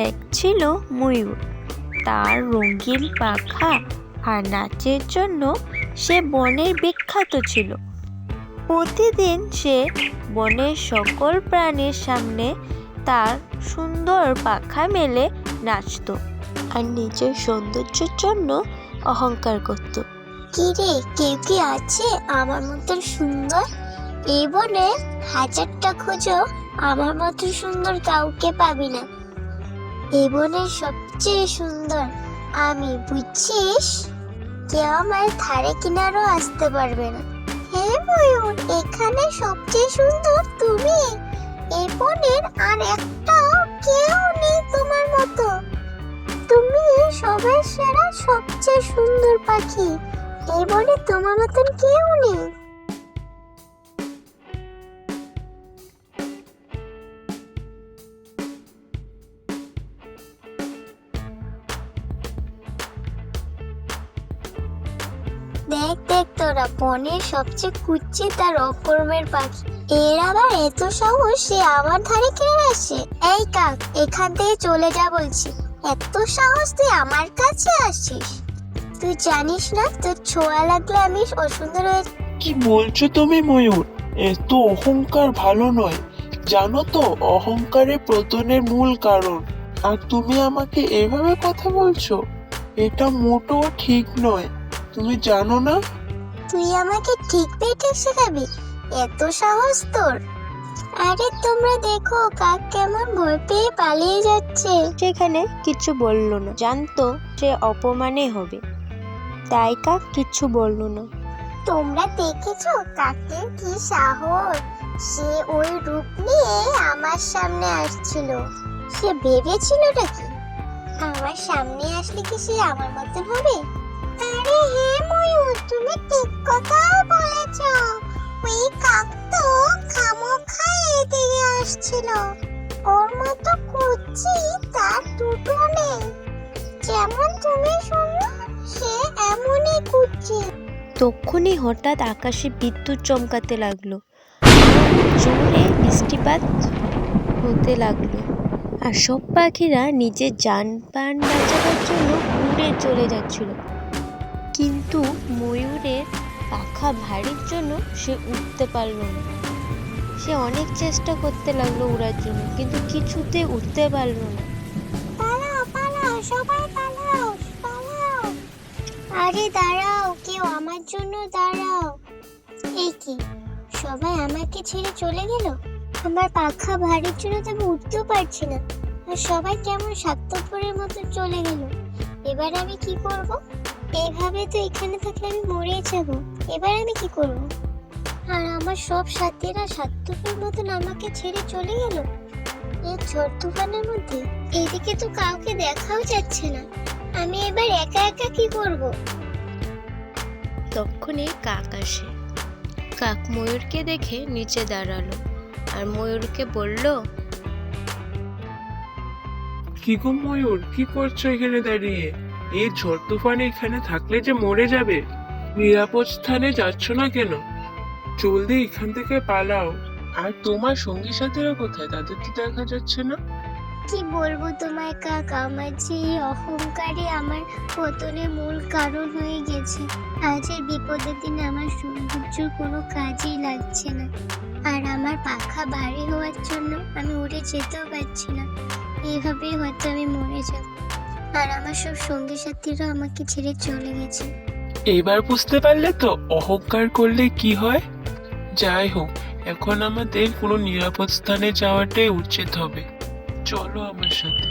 এক ছিল ময়ূর। তার রঙিন পাখা আর নাচের জন্য সে বনের বিখ্যাত ছিল। প্রতিদিন সে বনের সকল প্রাণীর সামনে তার সুন্দর পাখা মেলে নাচত আর নিজের সৌন্দর্যের জন্য অহংকার করত। কিরে, কেউ কি আছে আমার মতন সুন্দর? এই বনে হাজারটা খোঁজো, আমার মতো সুন্দর কাউকে পাবি না। এই বনের সবচেয়ে সুন্দর আমি, বুঝছিস? কেউ আমার ধারে কিনারও আসতে পারবে না। হ্যাঁ ময়ূর, এখানে সবচেয়ে সুন্দর তুমি। এই বনের আর একটাও কেউ নেই তোমার মতো। তুমি সবার সেরা সবচেয়ে সুন্দর পাখি। এই বনে তোমার মতন কেউ নেই। দেখ দেখ, তোরা বনের সবচেয়ে কুচ্ছিত আর অপরমের পাখি, এর আবার এত সাহস সে আমার ধারে কেড়ে আসে। এই কাক, এখান থেকে চলে যা বলছি। এত সাহস তুই আমার কাছে আসিস? তুই জানিস না তোর ছোঁয়া লাগলে আমি অসুন্দর হয়ে। কি বলছো তুমি ময়ূর? এত অহংকার ভালো নয়, জানো তো অহংকারের পতনের মূল কারণ। আর তুমি আমাকে এভাবে কথা বলছো, এটা মোটেও ঠিক নয়। তুমি জানো না? তুই আমাকে ঠিক বেঠে শেখাবি? এত সাহস তোর? আরে তোমরা দেখো কাক কেমন ভয় পেয়ে পালিয়ে যাচ্ছে। সেখানে কিছু বলল না, জানতো সে অপমানে হবে, তাই কাক কিছু বলল না। তোমরা দেখেছো কাকের কি সাহস? সে ওই রূপ নিয়ে আমার সামনে আসছিল। সে ভেবেছিলটা কি আমার সামনে আসলে কি সে আমার মতন হবে? আরে হ্যাঁ ময়ূর, তুমি ঠিক কথাই বলেছ। ওই কাক তো খামোখা এদিকে আসছিল। ওর মতো কুচ্ছি তার দুটো নেই। যেমন তুমি সুন্দর, সে এমনই কুচ্ছি। তখনই হঠাৎ আকাশে বিদ্যুৎ চমকাতে লাগলো, জোরে বৃষ্টিপাত হতে লাগলো, আর সব পাখিরা নিজের জান প্রাণ বাঁচানোর জন্য উড়ে চলে যাচ্ছিল। কিন্তু ময়ূরের পাখা ভারীর জন্য সে উঠতে পারল না। সে অনেক চেষ্টা করতে লাগলো উড়ার জন্য, কিন্তু কিছুতে উঠতে পারল না। পালাও পালাও, সবাই পালাও পালাও। আরে দাঁড়াও, কেউ আমার জন্য দাঁড়াও। এই কি, সবাই আমাকে ছেড়ে চলে গেল? আমার পাখা ভারীর জন্য তো আমি উঠতেও পারছি না, আর সবাই কেমন স্বার্থপরের মতো চলে গেল। এবার আমি কি করব? এইভাবে তো এখানে থাকলে আমি মরেই যাব। এবার আমি কি করব? আর আমার সব সাথীরা স্বার্থপরের মতন আমাকে ছেড়ে চলে গেল এই ঝড় তুফানের মধ্যে। এদিকে তো কাউকে দেখাও যাচ্ছে না। আমি এবার একা একা কি করব? তখনই কাক আসে। কাক ময়ূরকে দেখে নিচে দাঁড়ালো আর ময়ূরকে বলল, কি গো ময়ূর, কি করছো এখানে দাঁড়িয়ে? এই ঝড় তুফানে এখানে থাকলে যে মরে যাবে। নিরাপদ স্থানে যাচ্ছ না কেন? জলদি এখান থেকে পালাও। আর তোমার সঙ্গী সাথীরা কোথায়? তাদের তো দেখা যাচ্ছে না। কি বলবো তোমায় কাক, আমার যে এই অহংকারই আমার পতনের মূল কারণ হয়ে গেছে। আজের বিপদের দিনে আমার সৌন্দর্যের কোনো কাজেই লাগছে না, আর আমার পাখা ভারী হওয়ার জন্য আমি উড়ে যেতেও পারছি না। এইভাবেই হয়তো আমি মরে যাব, আর আমার সব সঙ্গী সাথীরা আমাকে ছেড়ে চলে গেছে। এবার বুঝতে পারলে তো অহংকার করলে কি হয়? যাই হোক, এখন আমাদের কোনো নিরাপদ স্থানে যাওয়াটাই উচিত হবে। চলো আমার সাথে।